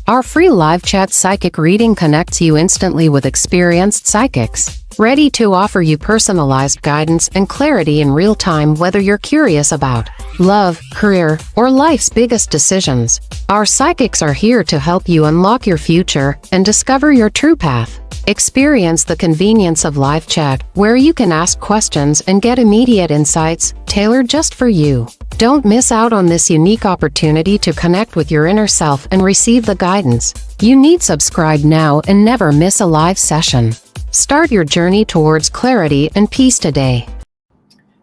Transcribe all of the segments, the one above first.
Our free live chat psychic reading connects you instantly with experienced psychics, ready to offer you personalized guidance and clarity in real time, whether you're curious about love, career, or life's biggest decisions. Our psychics are here to help you unlock your future and discover your true path. Experience the convenience of live chat, where you can ask questions and get immediate insights tailored just for you. Don't miss out on this unique opportunity to connect with your inner self and receive the guidance you need. Subscribe now and never miss a live session. Start your journey towards clarity and peace today.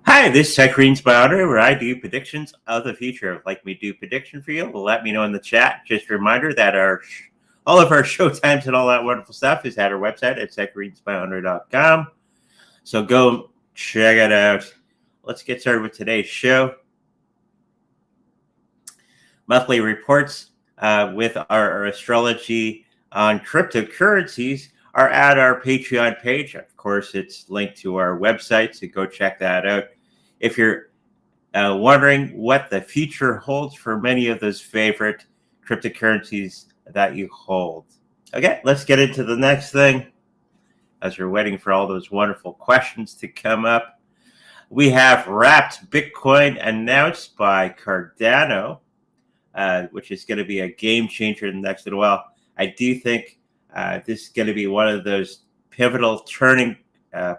Hi, this is Psychic Readings by Audrey, where I do predictions of the future. If you'd like me to do prediction for you, let me know in the chat. Just a reminder that all of our show times and all that wonderful stuff is at our website at psychicreadingsbyaudrey.com. So go check it out. Let's get started with today's show. Monthly reports with our astrology on cryptocurrencies are at our Patreon page. Of course, it's linked to our website, so go check that out. If you're wondering what the future holds for many of those favorite cryptocurrencies that you hold. Okay, let's get into the next thing. As we're waiting for all those wonderful questions to come up, we have wrapped Bitcoin announced by Cardano, which is going to be a game changer in the next little while. I do think this is going to be one of those pivotal turning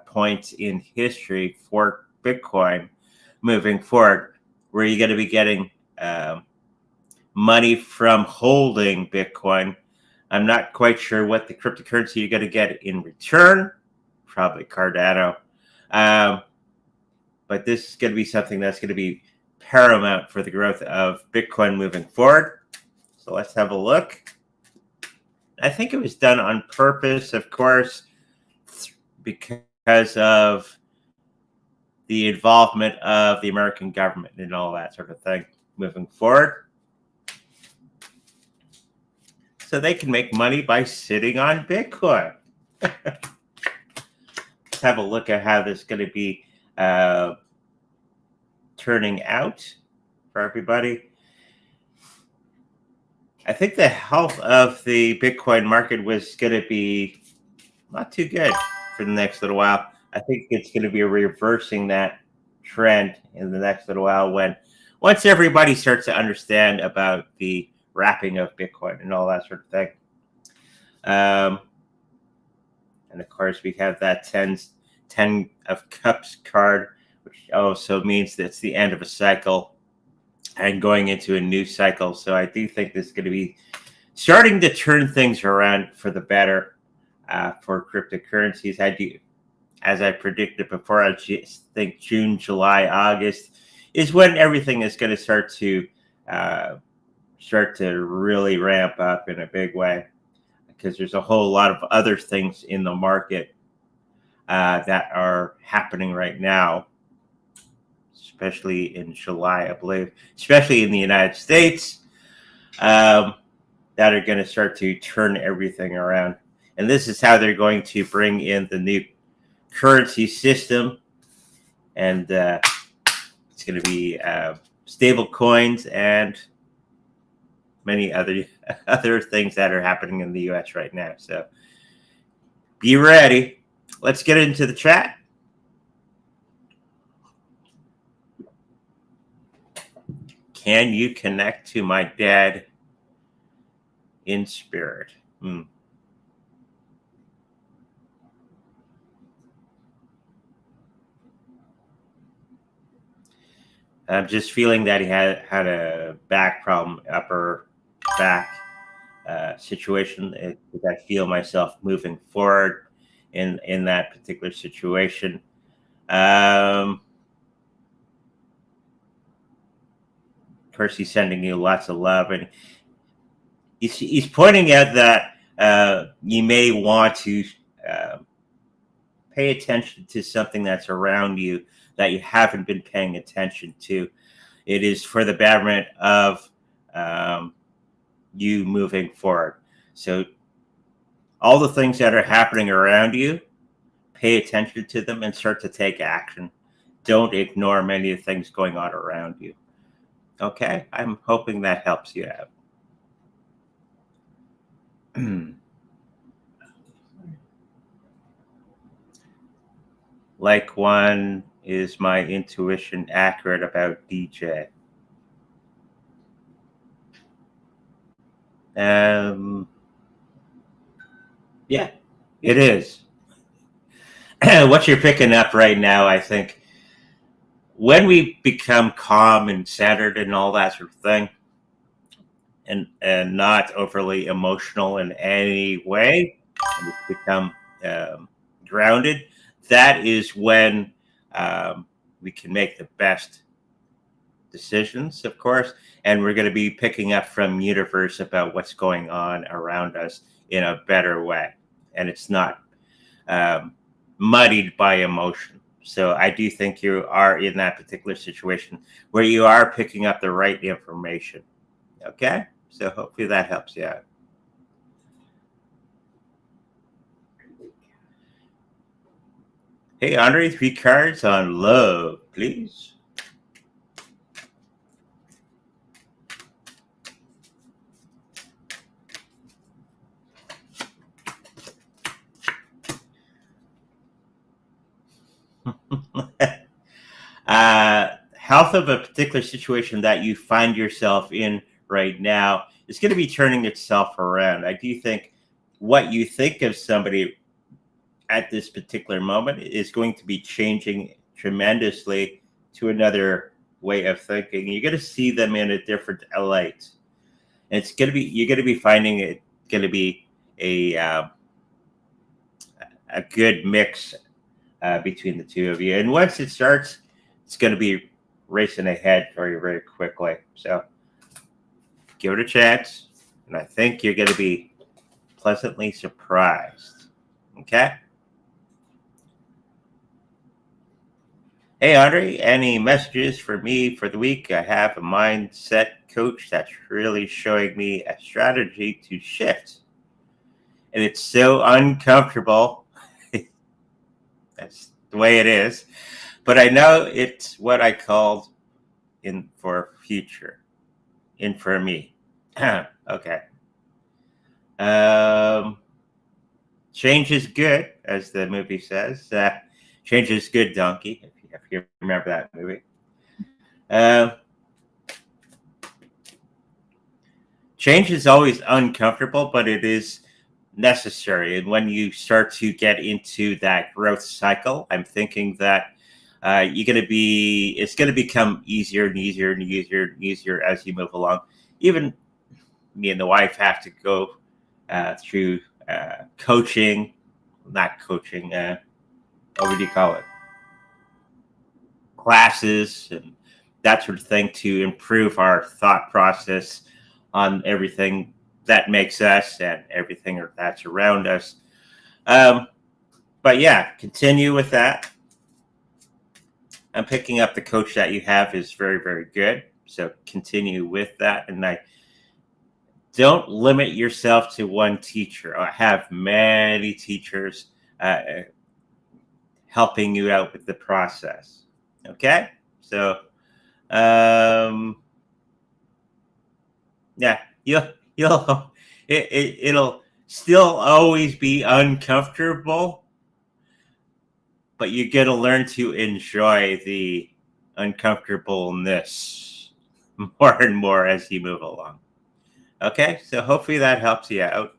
points in history for Bitcoin moving forward, where you're going to be getting money from holding Bitcoin. I'm not quite sure what the cryptocurrency you're going to get in return, probably Cardano. But this is going to be something that's going to be paramount for the growth of Bitcoin moving forward. So let's have a look. I think it was done on purpose, of course, because of the involvement of the American government and all that sort of thing moving forward. So they can make money by sitting on Bitcoin. Let's have a look at how this is going to be turning out for everybody. I think the health of the Bitcoin market was going to be not too good for the next little while. I think it's going to be reversing that trend in the next little while once everybody starts to understand about the wrapping of Bitcoin and all that sort of thing. And of course, we have that 10 of Cups card, which also means that it's the end of a cycle and going into a new cycle. So I do think this is going to be starting to turn things around for the better for cryptocurrencies. As I predicted before, I think June, July, August is when everything is going to start to really ramp up in a big way, because there's a whole lot of other things in the market that are happening right now, especially in July, I believe, especially in the United States, that are going to start to turn everything around. And this is how they're going to bring in the new currency system. And it's going to be stable coins and many other things that are happening in the U.S. right now. So be ready. Let's get into the chat. Can you connect to my dad in spirit? I'm just feeling that he had a back problem, upper back situation. I feel myself moving forward in that particular situation. Of course, he's sending you lots of love, and he's pointing out that you may want to pay attention to something that's around you that you haven't been paying attention to. It is for the betterment of you moving forward. So all the things that are happening around you, pay attention to them and start to take action. Don't ignore many of the things going on around you. Okay, I'm hoping that helps you out. Like one, is my intuition accurate about DJ? Yeah, it is. What you're picking up right now, I think, when we become calm and centered and all that sort of thing, and not overly emotional in any way, and we become grounded, that is when we can make the best decisions, of course, and we're going to be picking up from universe about what's going on around us in a better way, and it's not muddied by emotion. So I do think you are in that particular situation where you are picking up the right information. Okay, so hopefully that helps you out. Hey, Audrey, 3 cards on love, please. Health of a particular situation that you find yourself in right now is going to be turning itself around. I do think what you think of somebody at this particular moment is going to be changing tremendously to another way of thinking. You're going to see them in a different light. And it's going to be, you're going to be finding it going to be a good mix between the two of you. And once it starts, it's going to be racing ahead very, very quickly. So give it a chance. And I think you're going to be pleasantly surprised. Okay? Hey, Audrey, any messages for me for the week? I have a mindset coach that's really showing me a strategy to shift. And it's so uncomfortable. That's the way it is. But I know it's what I called in for future, in for me. Okay. Change is good, as the movie says. Change is good, donkey, if you remember that movie. Change is always uncomfortable, but it is necessary. And when you start to get into that growth cycle, I'm thinking that it's going to become easier and easier and easier and easier as you move along. Even me and the wife have to go through coaching, not coaching, what would you call it? Classes and that sort of thing to improve our thought process on everything that makes us and everything that's around us. But yeah, continue with that. I'm picking up the coach that you have is very, very good. So continue with that. And I don't limit yourself to one teacher. I have many teachers helping you out with the process. Okay? So, yeah, it'll still always be uncomfortable, but you're going to learn to enjoy the uncomfortableness more and more as you move along. Okay, so hopefully that helps you out.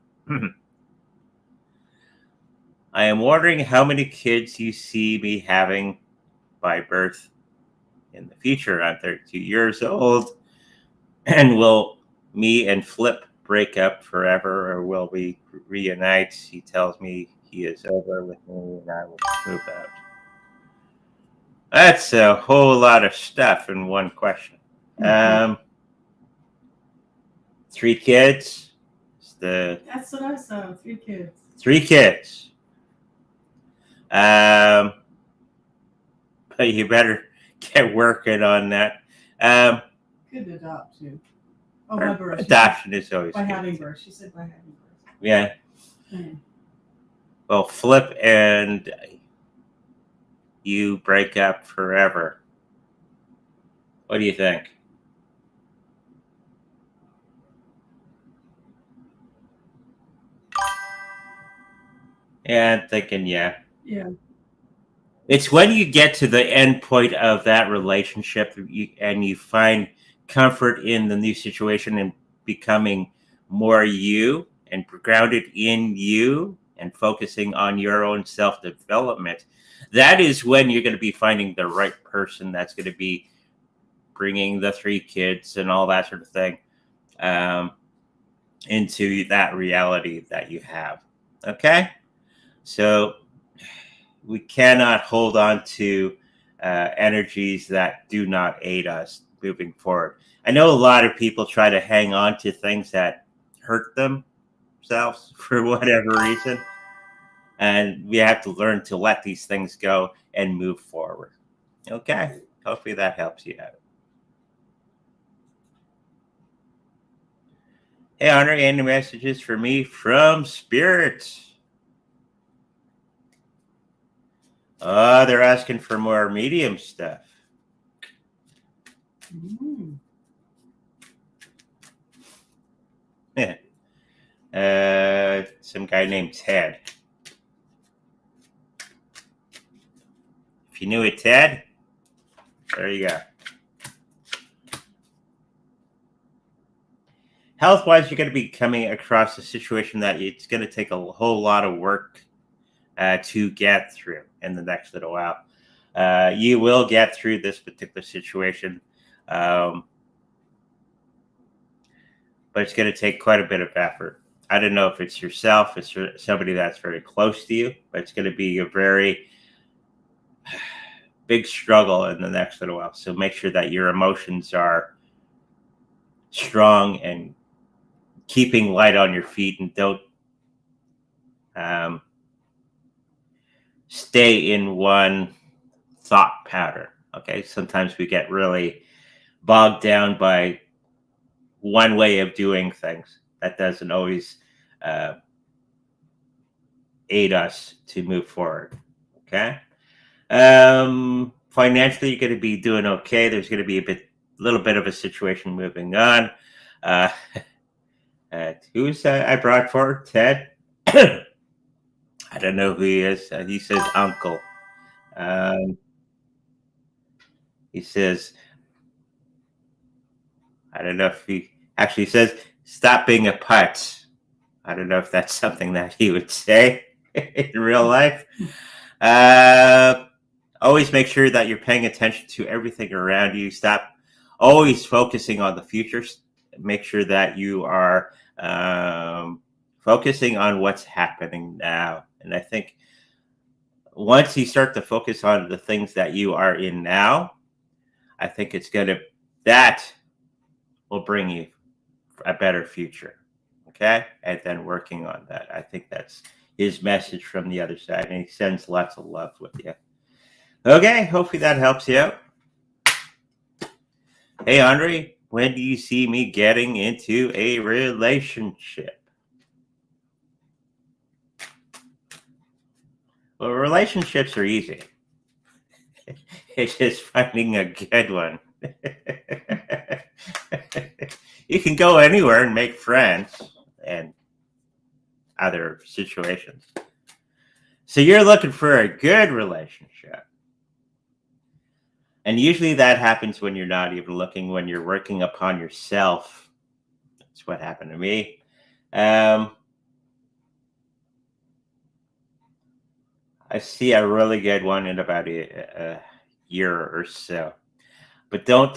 I am wondering how many kids you see me having by birth in the future. I'm 32 years old. And will me and Flip break up forever, or will we reunite? He tells me he is over with me and I will move out. That's a whole lot of stuff in one question. 3 kids. That's what I saw. 3 kids. 3 kids. But you better get working on that. Could adopt too. Oh, by birth. Adoption is always by good. having birth. She said by having birth. Yeah. Mm. Well, Flip and you break up forever. What do you think? And I'm thinking, yeah. Yeah. It's when you get to the end point of that relationship and you find comfort in the new situation and becoming more you and grounded in you and focusing on your own self development. That is when you're going to be finding the right person that's going to be bringing the 3 kids and all that sort of thing um, into that reality that you have. Okay? So we cannot hold on to energies that do not aid us moving forward. I know a lot of people try to hang on to things that hurt themselves for whatever reason. And we have to learn to let these things go and move forward. Okay. Hopefully that helps you out. Hey, Audrey, any messages for me from Spirit? They're asking for more medium stuff. Mm. Some guy named Ted. If you knew it, Ted, there you go. Health-wise, you're going to be coming across a situation that it's going to take a whole lot of work to get through in the next little while. You will get through this particular situation, but it's going to take quite a bit of effort. I don't know if it's yourself, it's somebody that's very close to you, but it's going to be a very big struggle in the next little while. So make sure that your emotions are strong and keeping light on your feet, and don't stay in one thought pattern. Okay, sometimes we get really bogged down by one way of doing things. That doesn't always aid us to move forward. Okay. Financially, you're going to be doing okay. There's going to be a little bit of a situation moving on. Who's I brought for Ted? I don't know who he is. He says uncle. He says, I don't know if he actually says, stop being a putz. I don't know if that's something that he would say in real life. Always make sure that you're paying attention to everything around you. Stop always focusing on the future. Make sure that you are focusing on what's happening now. And I think once you start to focus on the things that you are in now, I think that will bring you a better future. Okay? And then working on that. I think that's his message from the other side. And he sends lots of love with you. Okay, hopefully that helps you out. Hey, Audrey, when do you see me getting into a relationship? Well, relationships are easy. It's just finding a good one. You can go anywhere and make friends and other situations. So you're looking for a good relationship. And usually that happens when you're not even looking, when you're working upon yourself. That's what happened to me. I see a really good one in about a year or so. But don't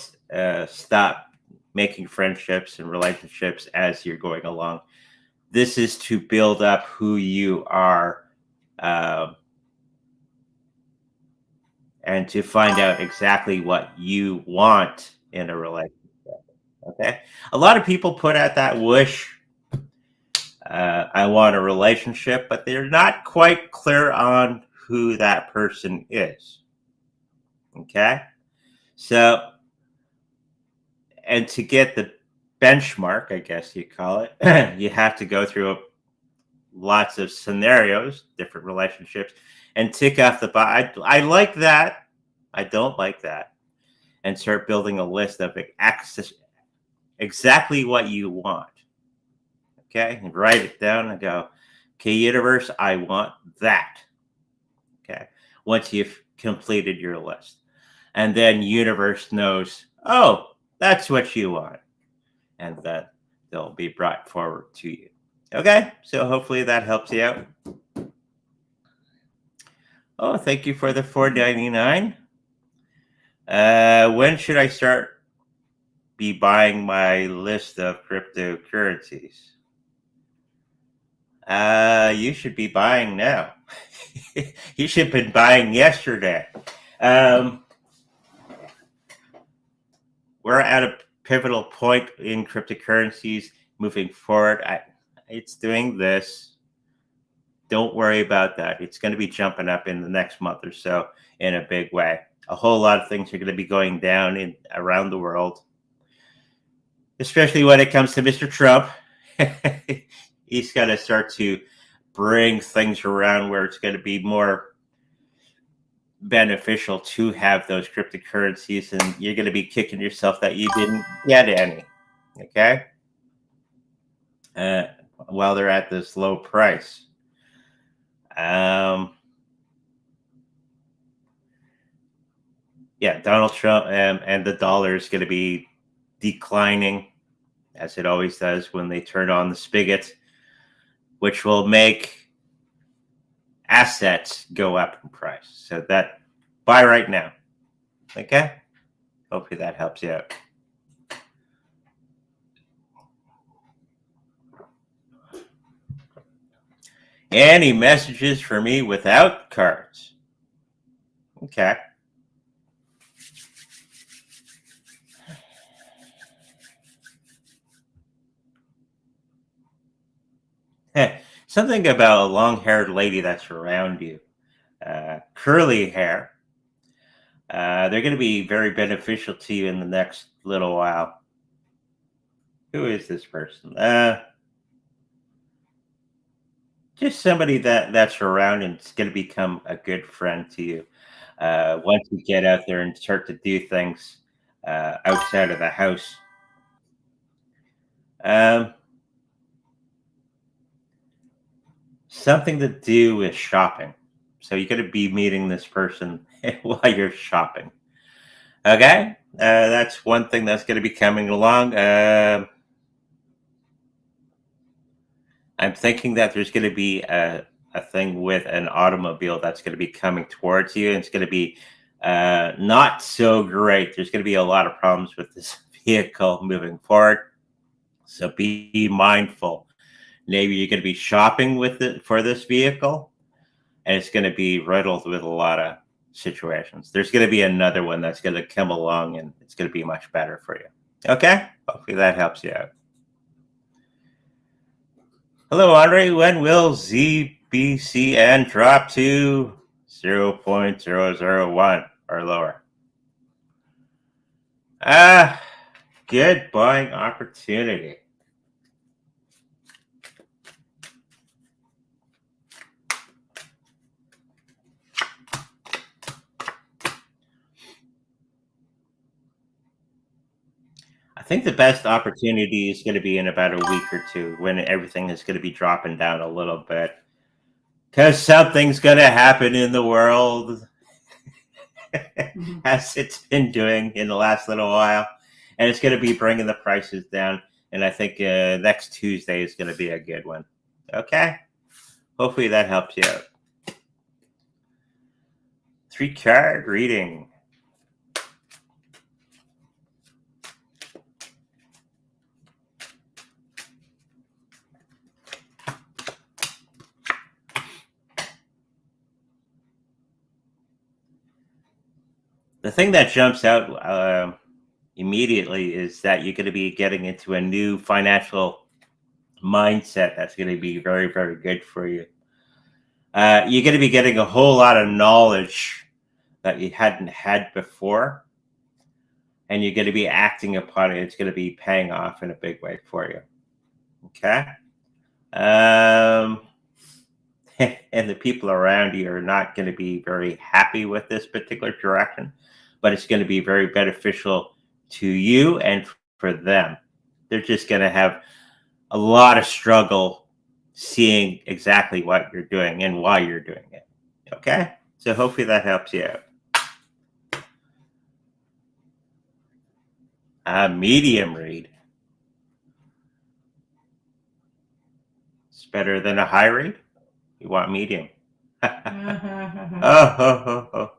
stop making friendships and relationships as you're going along. This is to build up who you are and to find out exactly what you want in a relationship. Okay? A lot of people put out that wish, I want a relationship, but they're not quite clear on who that person is. Okay? So, and to get the benchmark, I guess you call it, you have to go through lots of scenarios, different relationships, and tick off the box. I like that. I don't like that. And start building a list of exactly what you want. Okay? And write it down and go, Okay, universe, I want that. Okay, once you've completed your list. And then universe knows, oh, that's what you want. And then they'll be brought forward to you. Okay, so hopefully that helps you out. Oh, thank you for the $4.99. When should I start be buying my list of cryptocurrencies? You should be buying now. You should have been buying yesterday. We're at a pivotal point in cryptocurrencies moving forward. It's doing this. Don't worry about that. It's going to be jumping up in the next month or so in a big way. A whole lot of things are going to be going down around the world, especially when it comes to Mr. Trump. He's got to start to bring things around where it's going to be more beneficial to have those cryptocurrencies, and you're going to be kicking yourself that you didn't get any. Okay. While they're at this low price. Yeah, Donald Trump and the dollar is going to be declining, as it always does when they turn on the spigot, which will make assets go up in price. So that, buy right now. Okay? Hopefully that helps you out. Any messages for me without cards? Okay. Something about a long-haired lady that's around you. Curly hair. They're going to be very beneficial to you in the next little while. Who is this person? Just somebody that's around and it's going to become a good friend to you. Once you get out there and start to do things outside of the house. Something to do with shopping. So you're going to be meeting this person while you're shopping. Okay? That's one thing that's going to be coming along. I'm thinking that there's going to be a thing with an automobile that's going to be coming towards you. And it's going to be not so great. There's going to be a lot of problems with this vehicle moving forward. So be mindful. Maybe you're going to be shopping with it for this vehicle, and it's going to be riddled with a lot of situations. There's going to be another one that's going to come along, and it's going to be much better for you. Okay? Hopefully that helps you out. Hello, Audrey. When will ZBCN drop to 0.001 or lower? Good buying opportunity. I think the best opportunity is going to be in about a week or two when everything is going to be dropping down a little bit. Because something's going to happen in the world, as it's been doing in the last little while. And it's going to be bringing the prices down. And I think next Tuesday is going to be a good one. Okay? Hopefully that helps you out. 3-card reading. The thing that jumps out immediately is that you're going to be getting into a new financial mindset that's going to be very, very good for you. You're going to be getting a whole lot of knowledge that you hadn't had before, and you're going to be acting upon it. It's going to be paying off in a big way for you. Okay? And the people around you are not going to be very happy with this particular direction, but it's going to be very beneficial to you and for them. They're just going to have a lot of struggle seeing exactly what you're doing and why you're doing it. Okay? So hopefully that helps you out. Medium read. It's better than a high read. You want medium. Oh.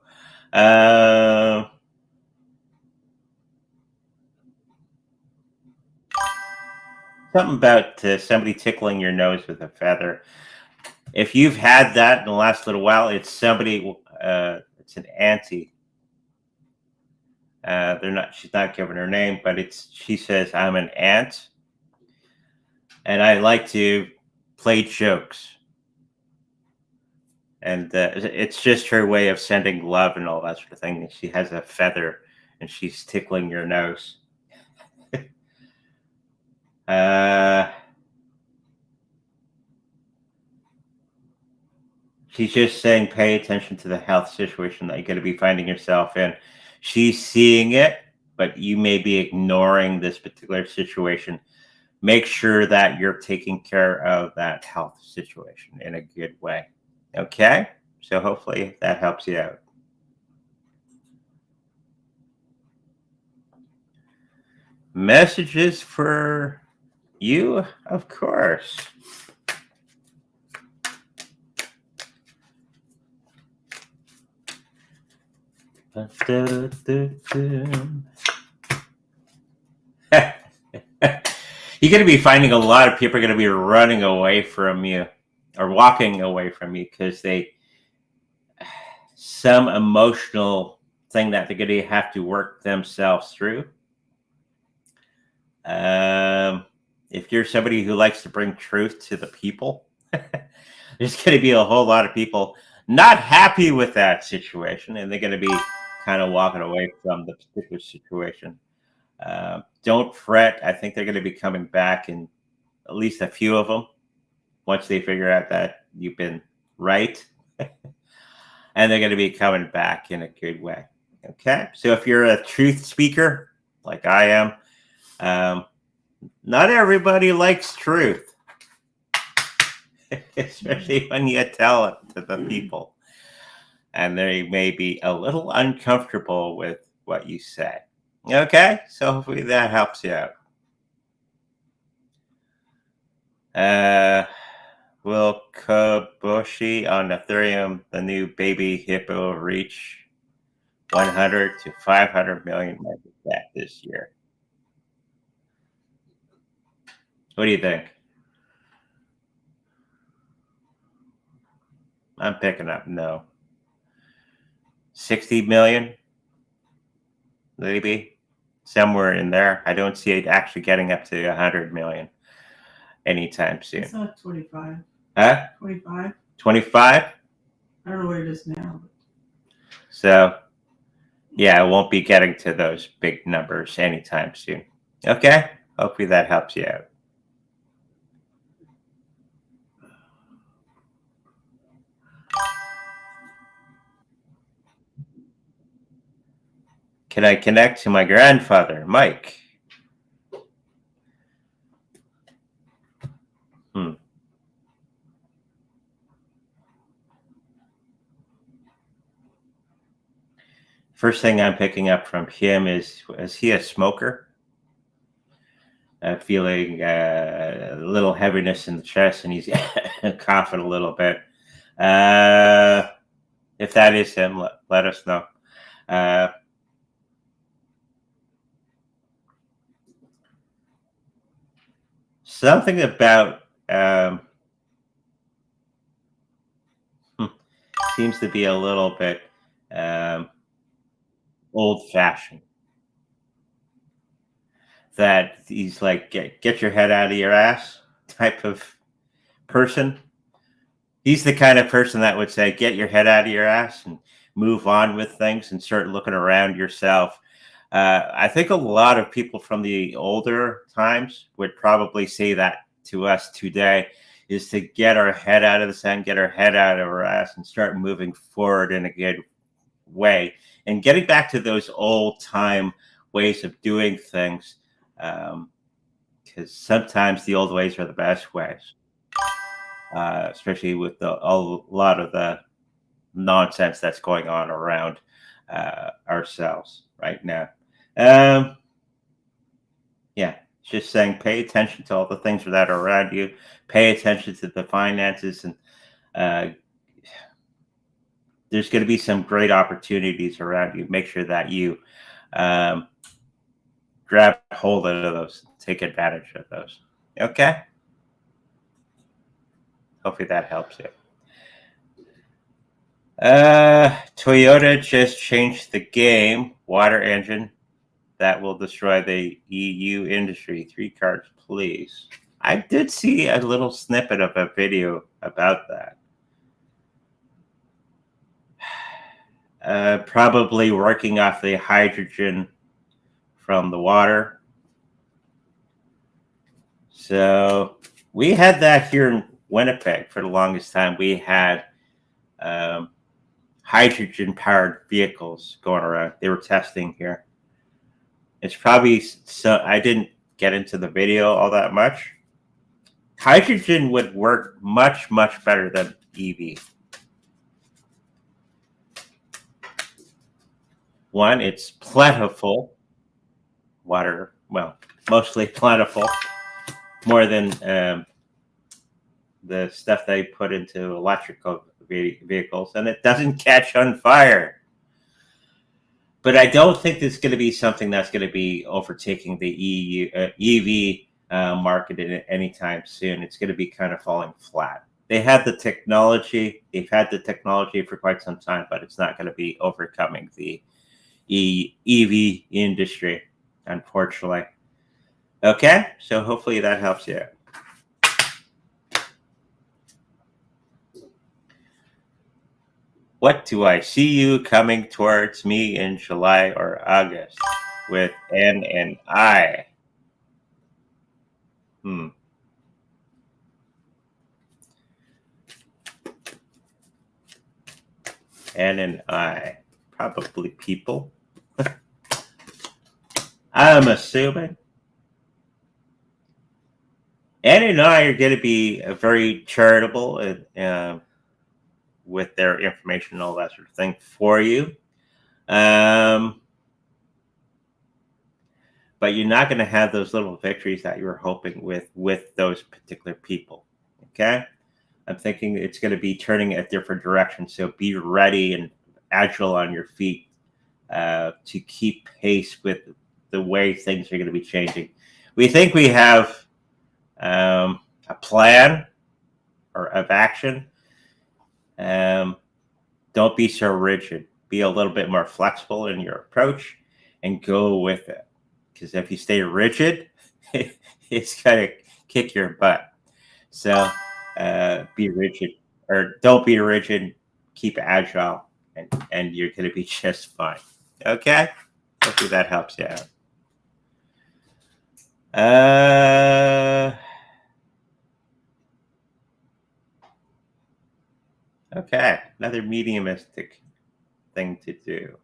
Something about somebody tickling your nose with a feather. If you've had that in the last little while, it's somebody. It's an auntie. They're not. She's not giving her name, but she says, "I'm an aunt, and I like to play jokes." And it's just her way of sending love and all that sort of thing. She has a feather, and she's tickling your nose. She's just saying, pay attention to the health situation that you're going to be finding yourself in. She's seeing it, but you may be ignoring this particular situation. Make sure that you're taking care of that health situation in a good way. Okay? So hopefully that helps you out. Messages for you, of course. You're going to be finding a lot of people are going to be running away from you or walking away from you because some emotional thing that they're going to have to work themselves through. If you're somebody who likes to bring truth to the people, there's going to be a whole lot of people not happy with that situation, and they're going to be kind of walking away from the particular situation. Don't fret. I think they're going to be coming back, in at least a few of them, once they figure out that you've been right. And they're going to be coming back in a good way. Okay? So if you're a truth speaker, like I am, not everybody likes truth, especially when you tell it to the people. And they may be a little uncomfortable with what you say. Okay? So hopefully that helps you out. Will Kaboshi on Ethereum, the new baby hippo, reach 100 to 500 million market cap this year? What do you think? I'm picking up no. 60 million? Maybe? Somewhere in there. I don't see it actually getting up to 100 million anytime soon. It's not 25. Huh? 25? 25? I don't know what it is now. So, yeah, I won't be getting to those big numbers anytime soon. Okay? Hopefully that helps you out. Can I connect to my grandfather, Mike? First thing I'm picking up from him is he a smoker? Feeling a little heaviness in the chest, and he's coughing a little bit. If that is him, let us know. Something about seems to be a little bit old-fashioned. That he's like, get your head out of your ass type of person. He's the kind of person that would say, get your head out of your ass and move on with things and start looking around yourself. I think a lot of people from the older times would probably say that to us today, is to get our head out of the sand, get our head out of our ass and start moving forward in a good way and getting back to those old time ways of doing things. Because sometimes the old ways are the best ways. especially with a lot of the nonsense that's going on around ourselves right now. Yeah, just saying, pay attention to all the things that are around you. Pay attention to the finances, and there's going to be some great opportunities around you. Make sure that you grab hold of those, take advantage of those. Okay? Hopefully that helps you. Toyota just changed the game. Water engine that will destroy the EU industry. 3 cards, please. I did see a little snippet of a video about that. Probably working off the hydrogen from the water. So we had that here in Winnipeg for the longest time. We had hydrogen-powered vehicles going around. They were testing here. It's probably so. I didn't get into the video all that much. Hydrogen would work much, much better than EV. One, it's plentiful. Water, well, mostly plentiful. More than the stuff they put into electrical vehicles, and it doesn't catch on fire. But I don't think there's going to be something that's going to be overtaking the EV market anytime soon. It's going to be kind of falling flat. They have the technology. They've had the technology for quite some time, but it's not going to be overcoming the EV industry, unfortunately. Okay, so hopefully that helps you. What do I see you coming towards me in July or August with N and I? N and I. Probably people. I'm assuming. N and I are going to be very charitable and with their information and all that sort of thing for you. But you're not going to have those little victories that you were hoping with those particular people. Okay? I'm thinking it's going to be turning a different direction. So be ready and agile on your feet to keep pace with the way things are going to be changing. We think we have a plan or of action. Don't be so rigid. Be a little bit more flexible in your approach and go with it. Because if you stay rigid, it's going to kick your butt. So be rigid, or don't be rigid. Keep agile, and you're going to be just fine. Okay? Hopefully that helps you out. Okay, another mediumistic thing to do.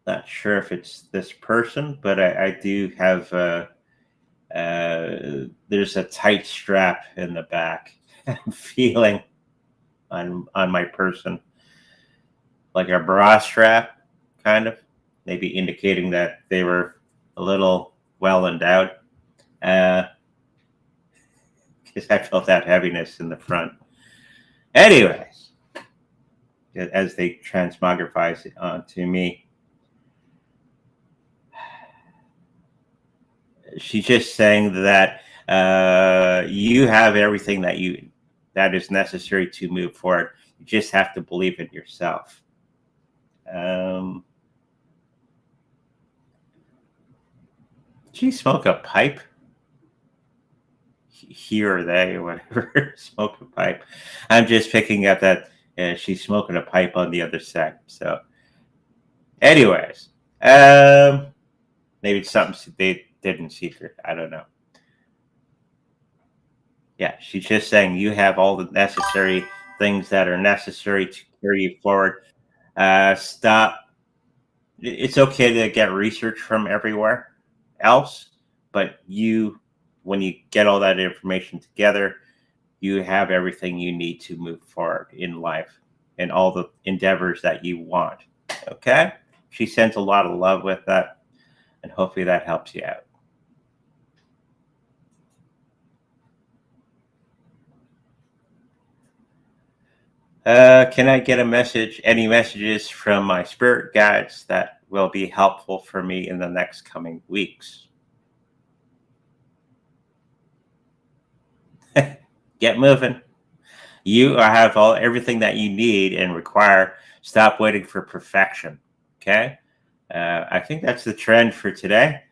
Not sure if it's this person, but I do have there's a tight strap in the back. I'm feeling on my person, like a bra strap, kind of, maybe indicating that they were a little well endowed. Because I felt that heaviness in the front. Anyways, as they transmogrifies it onto me. She's just saying that you have everything that is necessary to move forward. You just have to believe in yourself. Did she smoke a pipe? He or they or whatever smoke a pipe. I'm just picking up that she's smoking a pipe on the other side. So, anyways, maybe it's something they did in secret. I don't know. Yeah, she's just saying you have all the necessary things that are necessary to carry you forward. Stop. It's okay to get research from everywhere else, but when you get all that information together, you have everything you need to move forward in life and all the endeavors that you want. Okay? She sends a lot of love with that, and hopefully that helps you out. Can I get any messages from my spirit guides that will be helpful for me in the next coming weeks? Get moving. You have everything that you need and require. Stop waiting for perfection. Okay? I think that's the trend for today.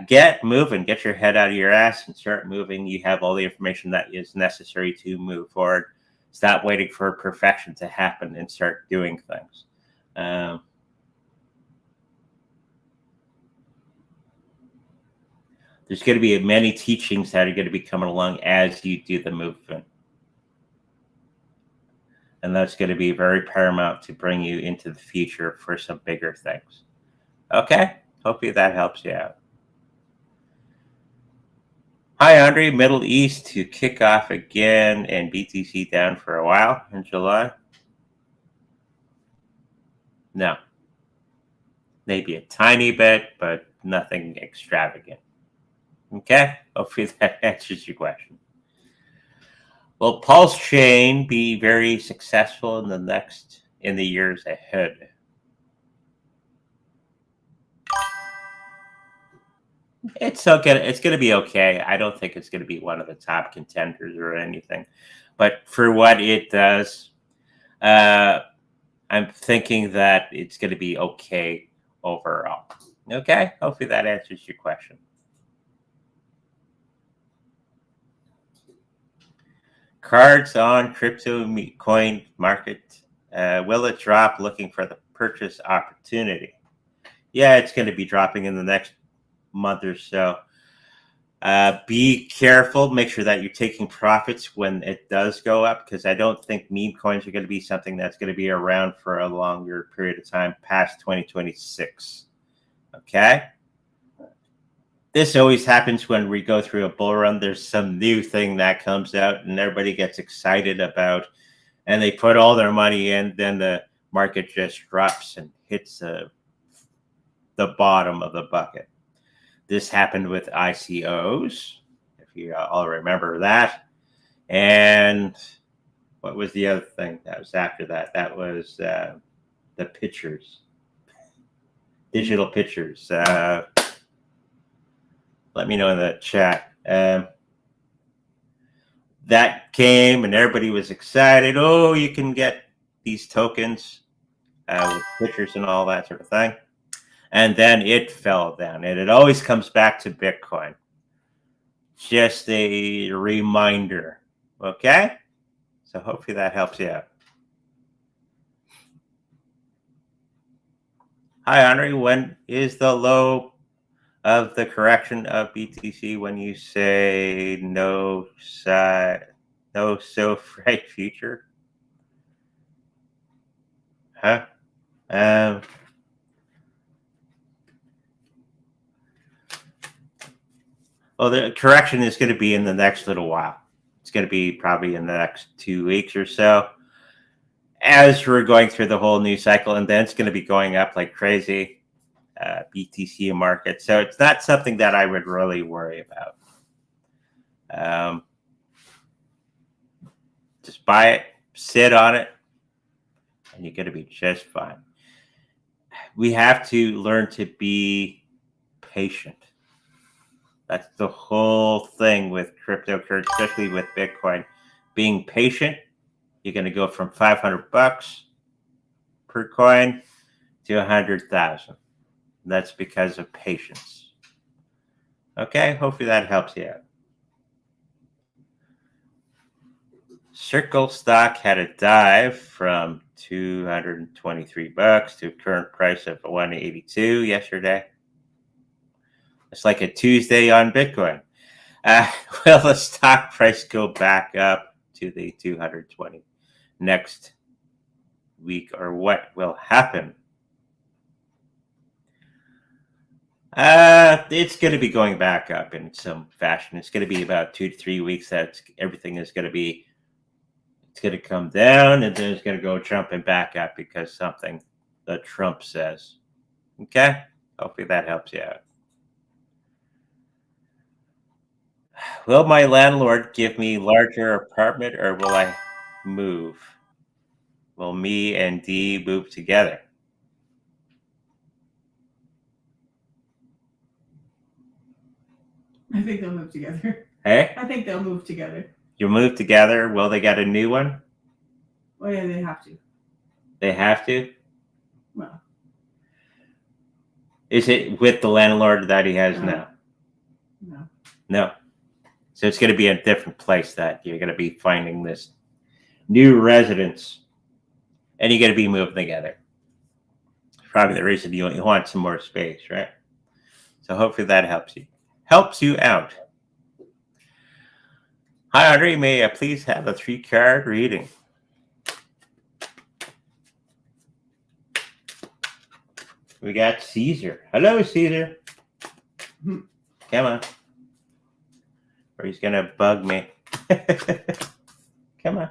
Get moving. Get your head out of your ass and start moving. You have all the information that is necessary to move forward. Stop waiting for perfection to happen and start doing things. There's going to be many teachings that are going to be coming along as you do the movement. And that's going to be very paramount to bring you into the future for some bigger things. Okay? Hopefully that helps you out. Hi, Audrey. Middle East to kick off again and BTC down for a while in July? No. Maybe a tiny bit, but nothing extravagant. Okay? Hopefully that answers your question. Will Pulse Chain be very successful in the years ahead? It's okay. It's going to be okay. I don't think it's going to be one of the top contenders or anything, but for what it does, I'm thinking that it's going to be okay overall. Okay. Hopefully that answers your question. Cards on crypto coin market. Will it drop? Looking for the purchase opportunity. Yeah, it's going to be dropping in the next month or so. Be careful. Make sure that you're taking profits when it does go up, because I don't think meme coins are going to be something that's going to be around for a longer period of time past 2026. Okay? This always happens when we go through a bull run. There's some new thing that comes out and everybody gets excited about, and they put all their money in, then the market just drops and hits the bottom of the bucket. This happened with ICOs, if you all remember that. And what was the other thing that was after that? That was the pictures, digital pictures. Let me know in the chat. That came and everybody was excited. Oh, you can get these tokens with pictures and all that sort of thing. And then it fell down, and it always comes back to Bitcoin. Just a reminder, okay? So hopefully that helps you out. Hi, Audrey. When is the low of the correction of BTC when you say no so bright future? Huh? Well, the correction is going to be in the next little while. It's going to be probably in the next 2 weeks or so, as we're going through the whole new cycle, and then it's going to be going up like crazy, BTC market. So it's not something that I would really worry about. Just buy it, sit on it, and you're going to be just fine. We have to learn to be patient. That's the whole thing with cryptocurrency, especially with Bitcoin. Being patient, you're going to go from $500 per coin to 100,000. That's because of patience. Okay, hopefully that helps you out. Circle stock had a dive from $223 to a current price of $182 yesterday. It's like a Tuesday on Bitcoin. Will the stock price go back up to the 220 next week or what will happen. It's going to be going back up in some fashion. It's going to be about 2 to 3 weeks that everything is going to be, it's going to come down and then it's going to go jumping back up because something that Trump says. Okay? Hopefully that helps you out. Will my landlord give me larger apartment or will I move? Will me and Dee move together? I think they'll move together. Hey? I think they'll move together. You move together. Will they get a new one? Well, yeah, they have to. They have to? Well. Is it with the landlord that he has now? No. No. So it's going to be a different place that you're going to be finding this new residence. And you're going to be moving together. Probably the reason you want some more space, right? So hopefully that helps you out. Hi, Audrey. May I please have a 3-card reading? We got Caesar. Hello, Caesar. Come on. Or he's going to bug me. Come on.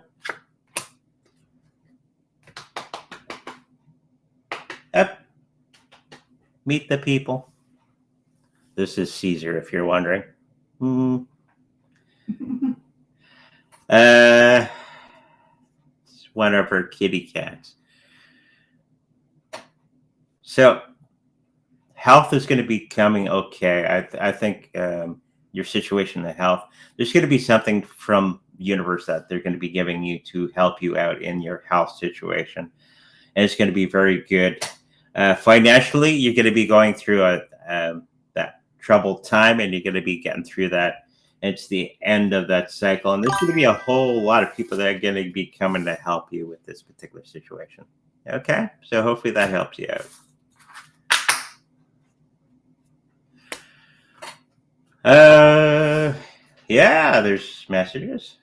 Up. Meet the people. This is Caesar, if you're wondering. It's one of her kitty cats. So, health is going to be coming okay. I think your situation in health, there's going to be something from the universe that they're going to be giving you to help you out in your health situation. And it's going to be very good. Financially, you're going to be going through that troubled time, and you're going to be getting through that. It's the end of that cycle. And there's going to be a whole lot of people that are going to be coming to help you with this particular situation. Okay? So hopefully that helps you out. Yeah, there's messages.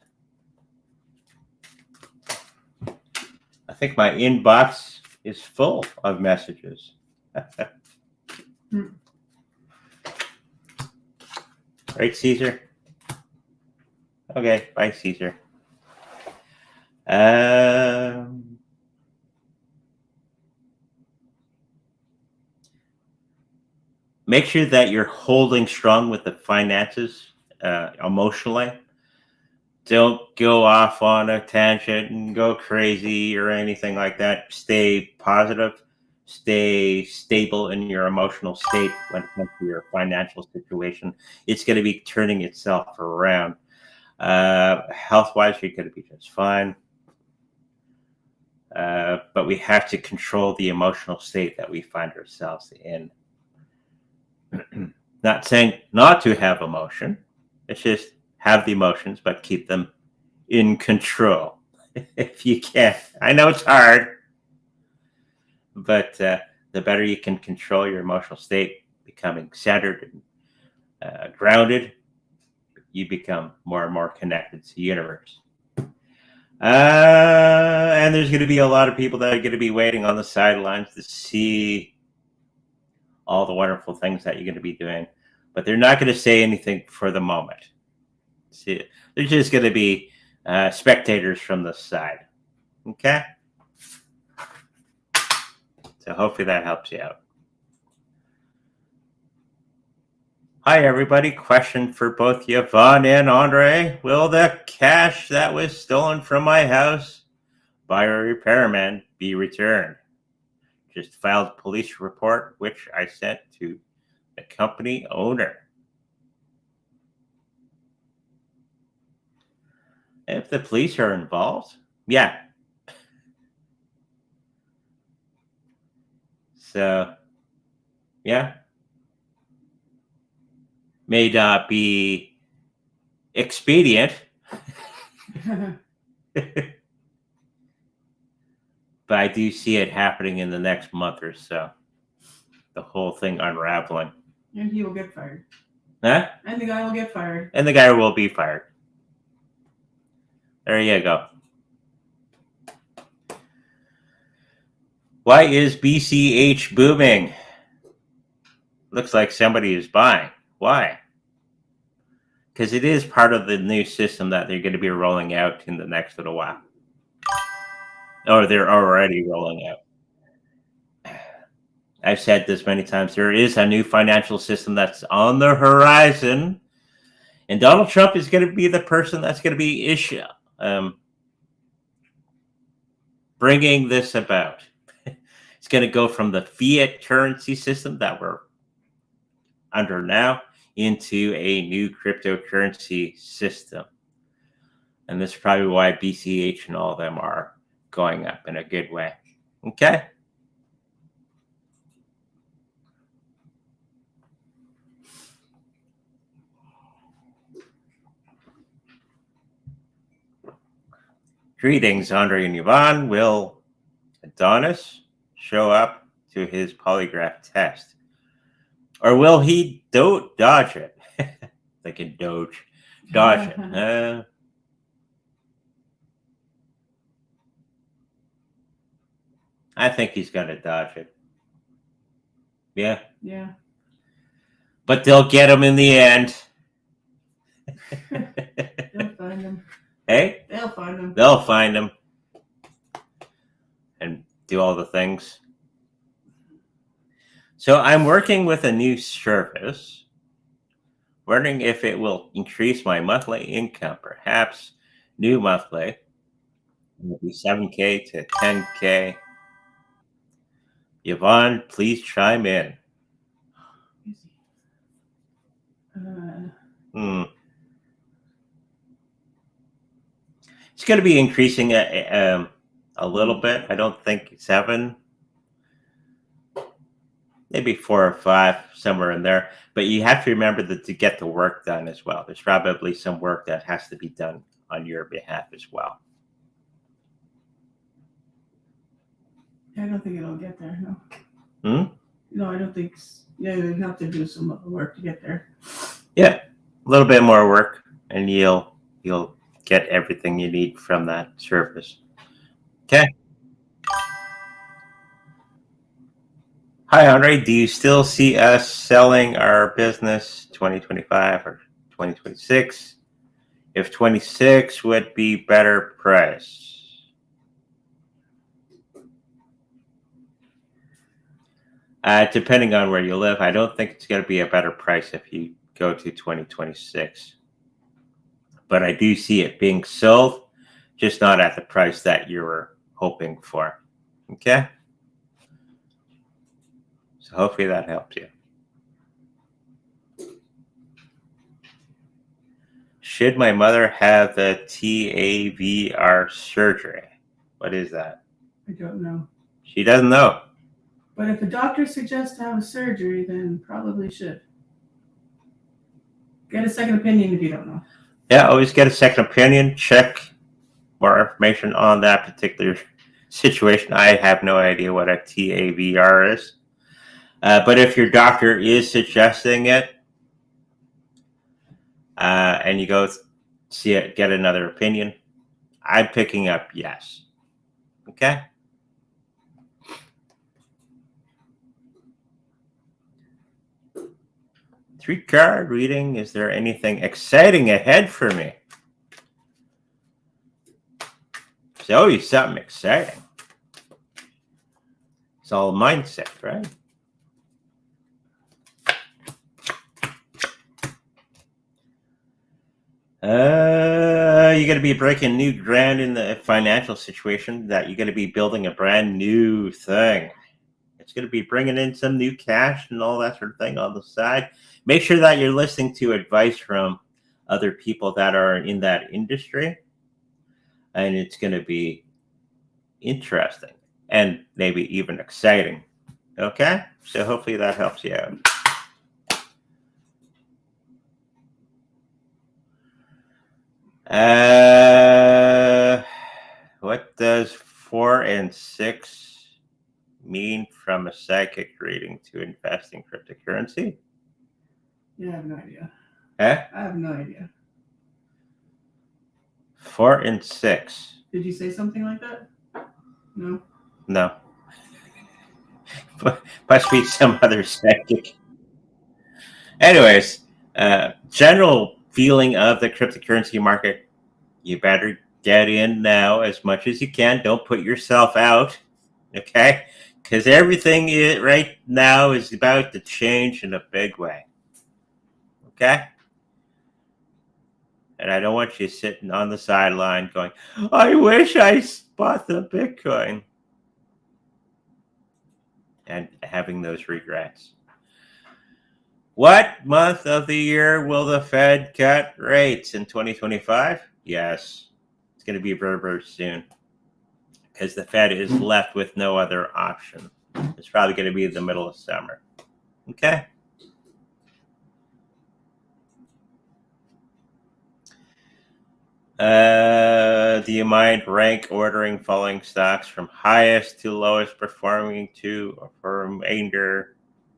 I think my inbox is full of messages. Right, Caesar? Okay, bye, Caesar. Make sure that you're holding strong with the finances emotionally. Don't go off on a tangent and go crazy or anything like that. Stay positive. Stay stable in your emotional state when it comes to your financial situation. It's going to be turning itself around. Health-wise, you're going to be just fine. But we have to control the emotional state that we find ourselves in. Not saying not to have emotion. It's just have the emotions, but keep them in control if you can. I know it's hard, but the better you can control your emotional state, becoming centered and grounded, you become more and more connected to the universe. And there's going to be a lot of people that are going to be waiting on the sidelines to see all the wonderful things that you're going to be doing, but they're not going to say anything for the moment. See, they're just going to be spectators from the side. Okay? So hopefully that helps you out. Hi, everybody. Question for both Yvonne and Audrey. Will the cash that was stolen from my house by a repairman be returned? Just filed a police report, which I sent to the company owner. If the police are involved, yeah. So, yeah. May not be expedient. But I do see it happening in the next month or so. The whole thing unraveling. And he will get fired. Huh? And the guy will get fired. And the guy will be fired. There you go. Why is BCH booming? Looks like somebody is buying. Why? Because it is part of the new system that they're going to be rolling out in the next little while. Or they're already rolling out. I've said this many times. There is a new financial system that's on the horizon. And Donald Trump is going to be the person that's going to be bringing this about. It's going to go from the fiat currency system that we're under now into a new cryptocurrency system. And this is probably why BCH and all of them are going up in a good way. Okay? Greetings, Audrey and Yvonne. Will Adonis show up to his polygraph test? Or will he dodge it? Like a dodge it. I think he's going to dodge it. Yeah. Yeah. But they'll get him in the end. They'll find him. Hey? They'll find him. They'll find him. And do all the things. So I'm working with a new service. Wondering if it will increase my monthly income. Perhaps new monthly. Will be $7K to $10K. Yvonne, please chime in. It's going to be increasing a little bit. I don't think 7, maybe 4 or 5, somewhere in there. But you have to remember that to get the work done as well. There's probably some work that has to be done on your behalf as well. I don't think it'll get there, no. No, I don't think. Yeah, you have to do some work to get there. Yeah, a little bit more work, and you'll get everything you need from that service. Okay. Hi, Audrey. Do you still see us selling our business 2025 or 2026? If 26 would be better price. Depending on where you live, I don't think it's going to be a better price if you go to 2026. But I do see it being sold, just not at the price that you were hoping for. Okay? So hopefully that helps you. Should my mother have the TAVR surgery? What is that? I don't know. She doesn't know. But if a doctor suggests to have a surgery, then probably should. Get a second opinion if you don't know. Yeah, always get a second opinion. Check more information on that particular situation. I have no idea what a TAVR is. But if your doctor is suggesting it, and you go see it, get another opinion, I'm picking up yes. Okay? Three-card reading. Is there anything exciting ahead for me? There's always something exciting. It's all mindset, right? You're going to be breaking new ground in the financial situation, that you're going to be building a brand new thing. It's going to be bringing in some new cash and all that sort of thing on the side. Make sure that you're listening to advice from other people that are in that industry. And it's going to be interesting and maybe even exciting. Okay? So hopefully that helps you out. What does 4 and 6 mean from a psychic reading to invest in cryptocurrency? Yeah, I have no idea. Huh? I have no idea. 4 and 6. Did you say something like that? No. No. Must be some other psychic. Anyways, general feeling of the cryptocurrency market. You better get in now as much as you can. Don't put yourself out, okay? Because everything right now is about to change in a big way, okay? And I don't want you sitting on the sideline going, I wish I bought the Bitcoin. And having those regrets. What month of the year will the Fed cut rates in 2025? Yes, it's going to be very, very soon. Because the Fed is left with no other option. It's probably going to be the middle of summer. Okay? Do you mind rank ordering falling stocks from highest to lowest performing to for remainder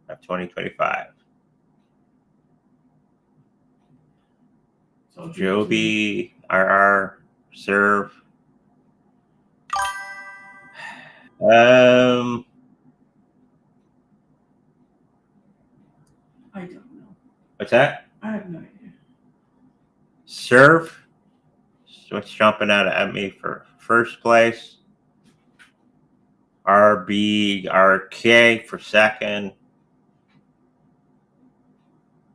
of 2025? So Joby, RR, Serve. I don't know. What's that? I have no idea. Serve. What's jumping out at me for first place? RBRK for second.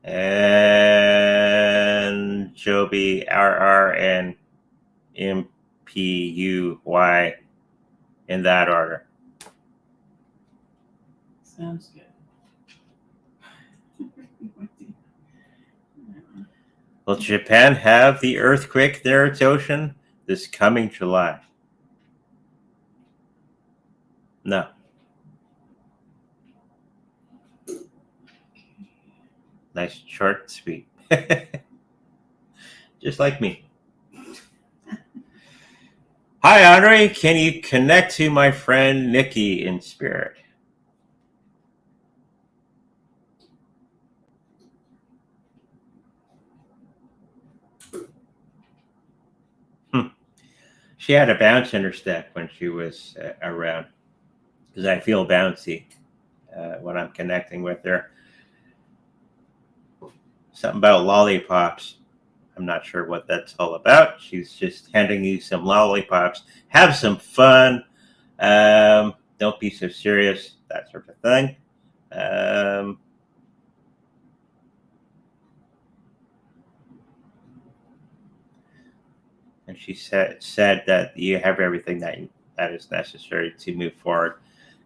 And Joby, RR, and MPUY in that order. Sounds good. Will Japan have the earthquake near its ocean this coming July? No. Nice, short, sweet. Just like me. Hi, Audrey. Can you connect to my friend Nikki in spirit? She had a bounce in her step when she was around, because I feel bouncy when I'm connecting with her. Something about lollipops. I'm not sure what that's all about. She's just handing you some lollipops. Have some fun. Don't be so serious. That sort of thing. And she said that you have everything that is necessary to move forward.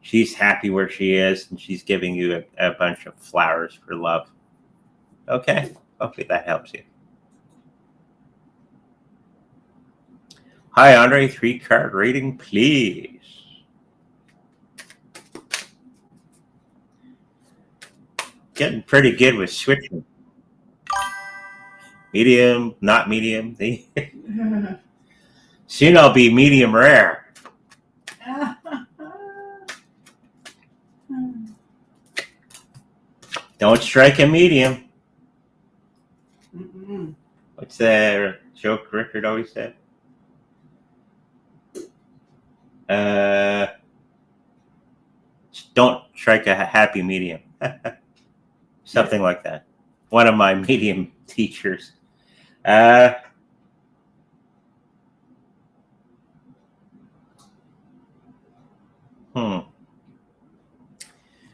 She's happy where she is, and she's giving you a bunch of flowers for love. Okay, hopefully that helps you. Hi, Audrey. 3-card reading, please. Getting pretty good with switching. Medium, not medium. Soon I'll be medium rare. Don't strike a medium. Mm-mm. What's the joke Richard always said? Don't strike a happy medium. Something like that. One of my medium teachers.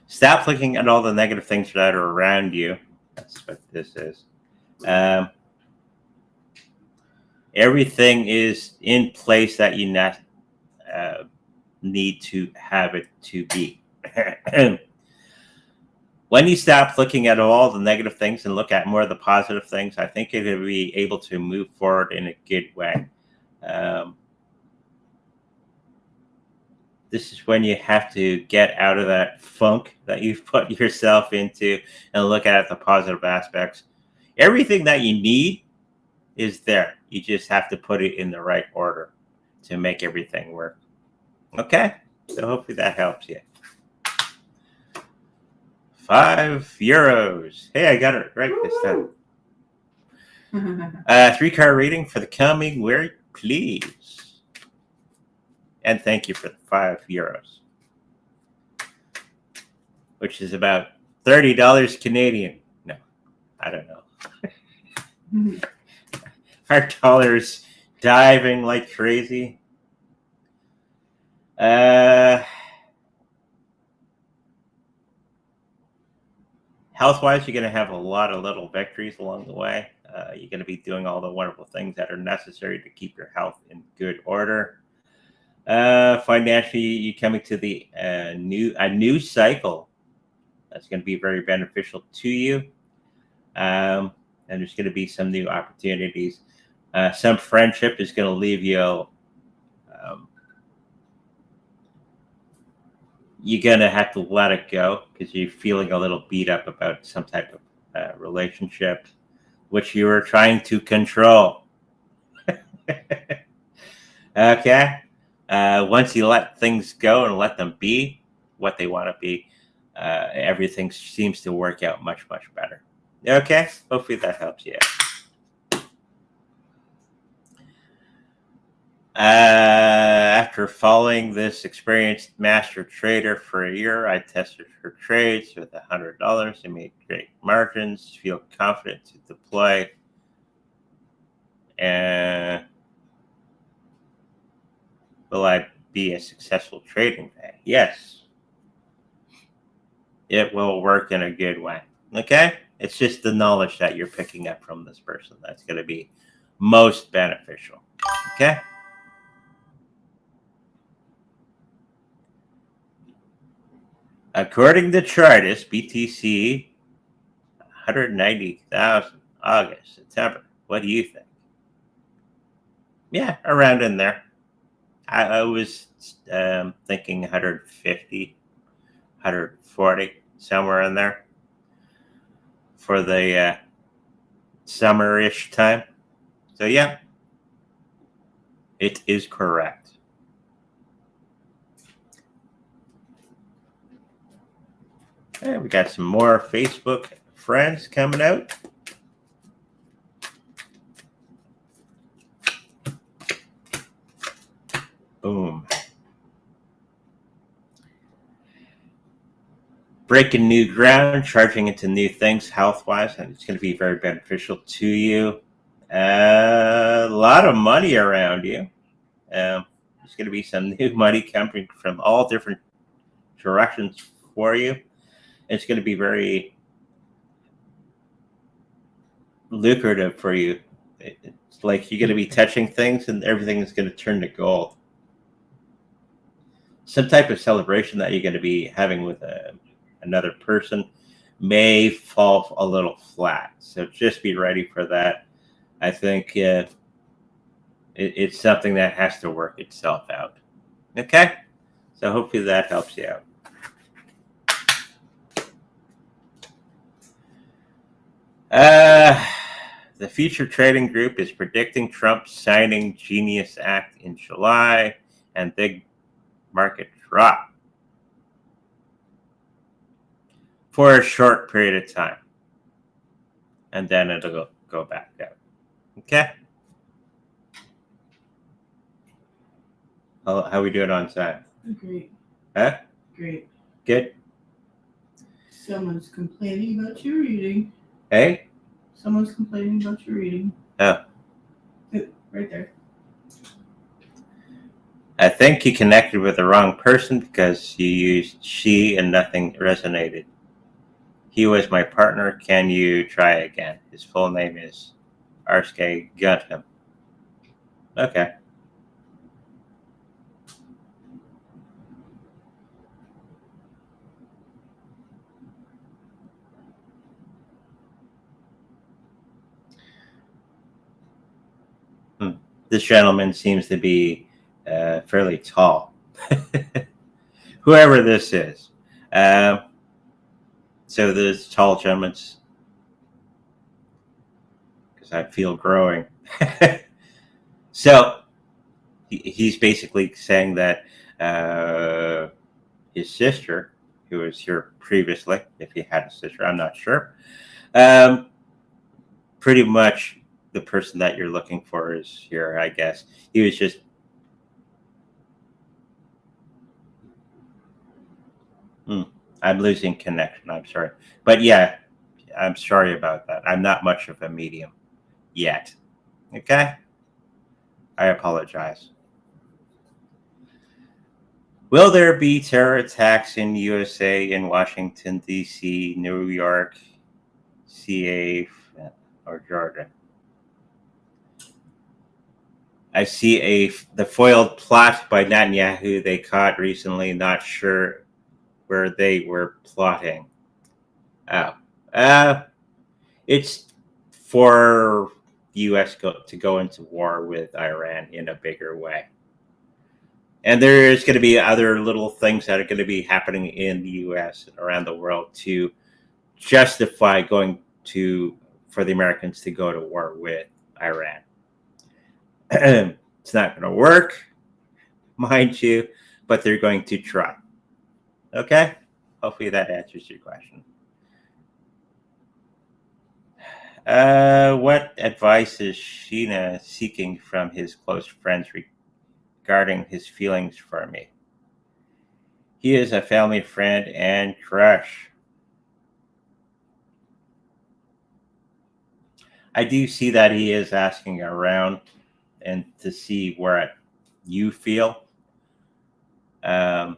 Stop looking at all the negative things that are around you. That's what this is. Everything is in place that you need to have it to be. When you stop looking at all the negative things and look at more of the positive things, I think you're going to be able to move forward in a good way. This is when you have to get out of that funk that you've put yourself into and look at the positive aspects. Everything that you need is there. You just have to put it in the right order to make everything work. Okay? So hopefully that helps you. €5. Hey, I got it right this time. 3-card reading for the coming week, please. And thank you for the €5. which is about $30 Canadian. No, I don't know. Our dollar's diving like crazy. Health-wise, you're going to have a lot of little victories along the way. You're going to be doing all the wonderful things that are necessary to keep your health in good order. Financially, you're coming to the a new cycle that's going to be very beneficial to you. And there's going to be some new opportunities. Some friendship is going to leave you. You're going to have to let it go because you're feeling a little beat up about some type of relationship, which you were trying to control. Okay. Once you let things go and let them be what they want to be, everything seems to work out much, much better. Okay. Hopefully that helps you. After following this experienced master trader for a year, I tested her trades with $100 and made great margins. Feel confident to deploy. And will I be a successful trading day? Yes. It will work in a good way. Okay? It's just the knowledge that you're picking up from this person that's going to be most beneficial. Okay? According to Chartist, BTC 190,000 August, September. What do you think? Yeah, around in there. I was thinking 150, 140, somewhere in there for the summer-ish time. So yeah, it is correct. Okay, we got some more Facebook friends coming out. Boom. Breaking new ground, charging into new things health-wise, and it's going to be very beneficial to you. A lot of money around you. There's going to be some new money coming from all different directions for you. It's going to be very lucrative for you. It's like you're going to be touching things and everything is going to turn to gold. Some type of celebration that you're going to be having with another person may fall a little flat. So just be ready for that. I think it's something that has to work itself out. Okay? So hopefully that helps you out. The Future Trading Group is predicting Trump signing Genius Act in July and big market drop for a short period of time. And then it'll go back down. Okay? How we doing on side? Great. Huh? Great. Good? Someone's complaining about your reading. Hey? Someone's complaining about your reading. Oh. Right there. I think you connected with the wrong person because you used she and nothing resonated. He was my partner. Can you try again? His full name is Arske Gutham. Okay. This gentleman seems to be fairly tall. Whoever this is. So this tall gentleman's, because I feel growing. So he's basically saying that his sister, who was here previously, if he had a sister, I'm not sure, pretty much the person that you're looking for is here, I guess. He was just I'm losing connection. I'm sorry. But yeah, I'm sorry about that. I'm not much of a medium yet. Okay? I apologize. Will there be terror attacks in USA, in Washington, D.C., New York, CA, or Georgia? I see the foiled plot by Netanyahu they caught recently, not sure where they were plotting. Oh. It's for the U.S. to go into war with Iran in a bigger way. And there's going to be other little things that are going to be happening in the U.S. and around the world to justify for the Americans to go to war with Iran. It's not going to work, mind you, but they're going to try. Okay? Hopefully that answers your question. What advice is Sheena seeking from his close friends regarding his feelings for me? He is a family friend and crush. I do see that he is asking around and to see where you feel. I'm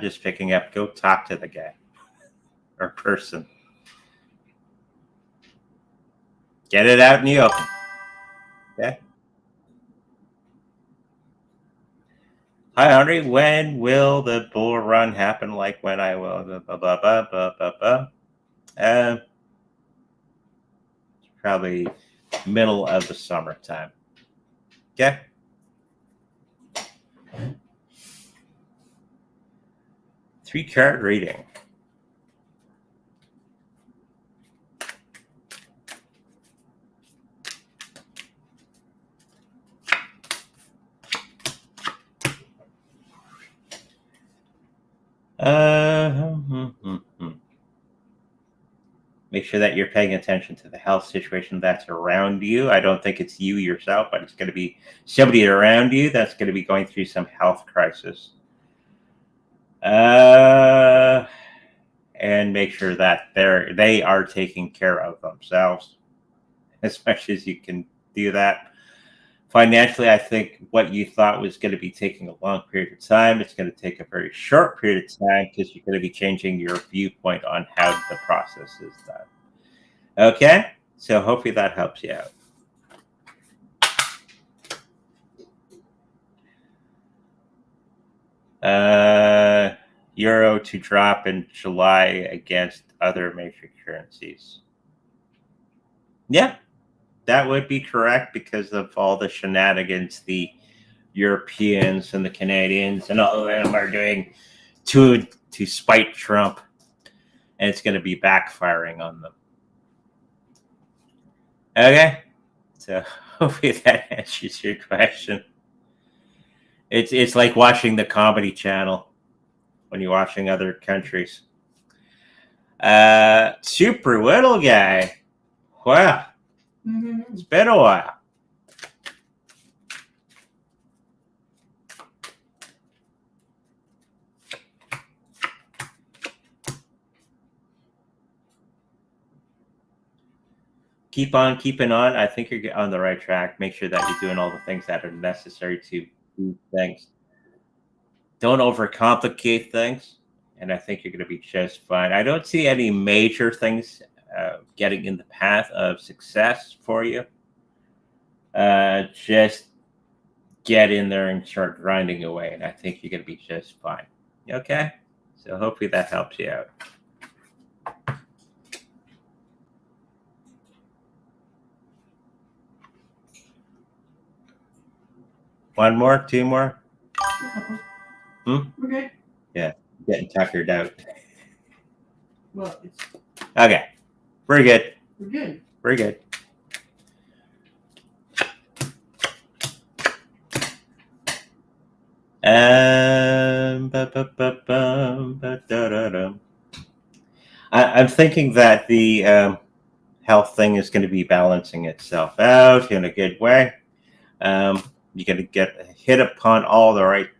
just picking up. Go talk to the guy or person. Get it out in the open. Okay. Hi, Audrey. When will the bull run happen? Like when I will? Blah, blah, blah, blah, blah, blah. Probably middle of the summertime. Okay. 3-card reading. Make sure that you're paying attention to the health situation that's around you. I don't think it's you yourself, but it's going to be somebody around you that's going to be going through some health crisis. And make sure that they are taking care of themselves as much as you can do that. Financially, I think what you thought was going to be taking a long period of time, it's going to take a very short period of time because you're going to be changing your viewpoint on how the process is done. Okay? So hopefully that helps you out. Euro to drop in July against other major currencies. Yeah. That would be correct because of all the shenanigans the Europeans and the Canadians and all of them are doing to spite Trump. And it's going to be backfiring on them. Okay? So hopefully that answers your question. It's like watching the Comedy Channel when you're watching other countries. Super little guy. Wow. It's been a while. Keep on keeping on. I think you're on the right track. Make sure that you're doing all the things that are necessary to do things. Don't overcomplicate things. And I think you're going to be just fine. I don't see any major things getting in the path of success for you. Just get in there and start grinding away, and I think you're going to be just fine. Okay? So hopefully that helps you out. One more? 2 more? Okay. Yeah, getting tuckered out. Well, okay. We're good. We're good. We're good. I'm thinking that the health thing is going to be balancing itself out in a good way. You're going to get hit upon all the right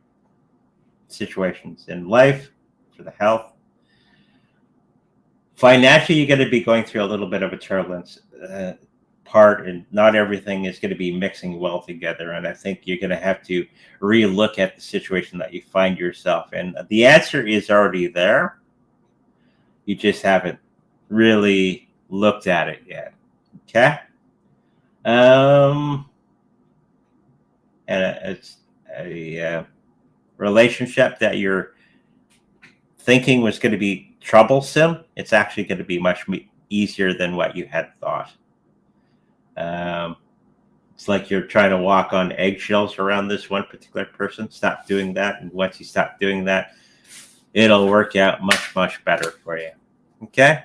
situations in life. for the health. Financially, you're going to be going through a little bit of a turbulence part, and not everything is going to be mixing well together. And I think you're going to have to re-look at the situation that you find yourself in. The answer is already there. You just haven't really looked at it yet. Okay? And it's a relationship that you're thinking was going to be troublesome. It's actually going to be much easier than what you had thought. It's like you're trying to walk on eggshells around this one particular person. Stop doing that. And once you stop doing that, it'll work out much, much better for you. Okay?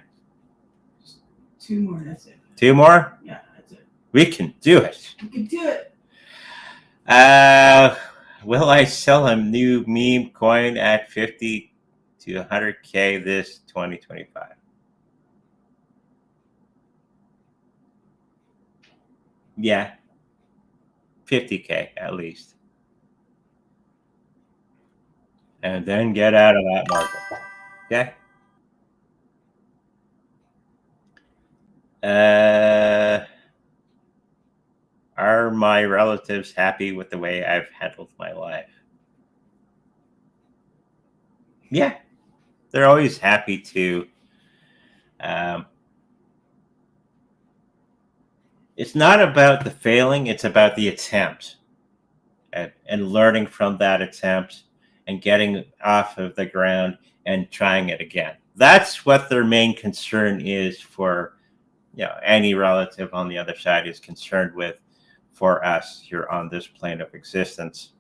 2 more, that's it. 2 more? Yeah, that's it. We can do it. We can do it. Will I sell a new meme coin at 50 to 100K this 2025? Yeah. 50K at least. And then get out of that market. Okay? Are my relatives happy with the way I've handled my life? Yeah. They're always happy to. It's not about the failing, it's about the attempt and learning from that attempt and getting off of the ground and trying it again. That's what their main concern is for, any relative on the other side is concerned with for us here on this plane of existence.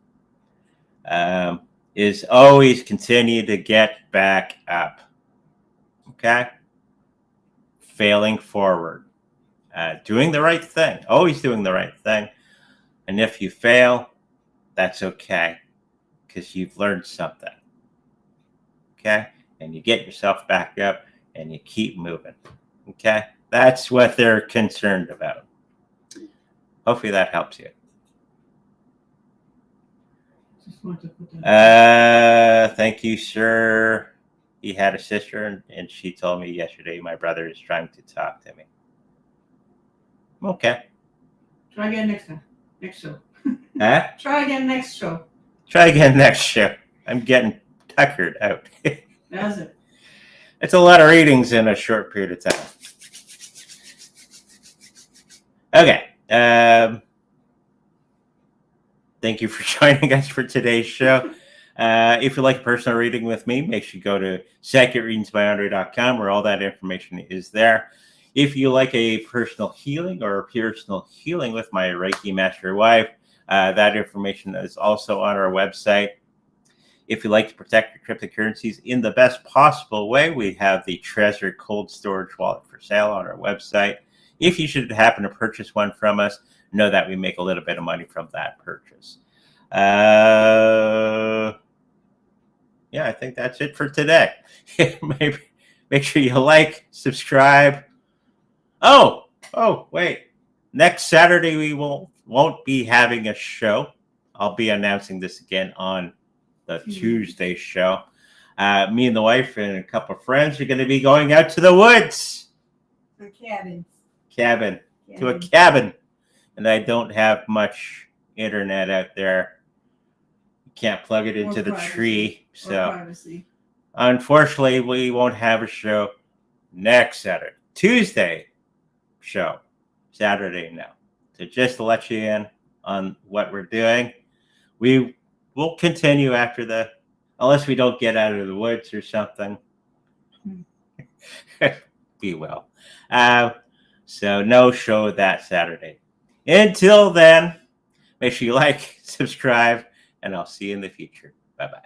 Is always continue to get back up. Okay? Failing forward. Doing the right thing. Always doing the right thing. And if you fail, that's okay. Because you've learned something. Okay? And you get yourself back up and you keep moving. Okay? That's what they're concerned about. Hopefully that helps you. Just want to put that. Thank you, sir. He had a sister, and she told me yesterday my brother is trying to talk to me. Okay. Try again next time. Next show. Huh? Try again next show. Try again next show. I'm getting tuckered out. That's it. It's a lot of readings in a short period of time. Okay. Thank you for joining us for today's show. If you'd like a personal reading with me, make sure you go to psychicreadingsbyaudrey.com where all that information is there. If you like a personal healing or a personal healing with my Reiki Master wife, that information is also on our website. If you like to protect your cryptocurrencies in the best possible way, we have the Treasure Cold Storage Wallet for sale on our website. If you should happen to purchase one from us, know that we make a little bit of money from that purchase. Yeah, I think that's it for today. Maybe make sure you like, subscribe. Oh, wait. Next Saturday we won't be having a show. I'll be announcing this again on the Tuesday show. Me and the wife and a couple of friends are going to be going out to the woods. The cabin. To a cabin. And I don't have much internet out there. You can't plug it into the tree. So unfortunately, we won't have a show next Saturday. Tuesday show. Saturday now. So just to let you in on what we're doing. We will continue after unless we don't get out of the woods or something. We will. So no show that Saturday. Until then, make sure you like, subscribe, and I'll see you in the future. Bye-bye.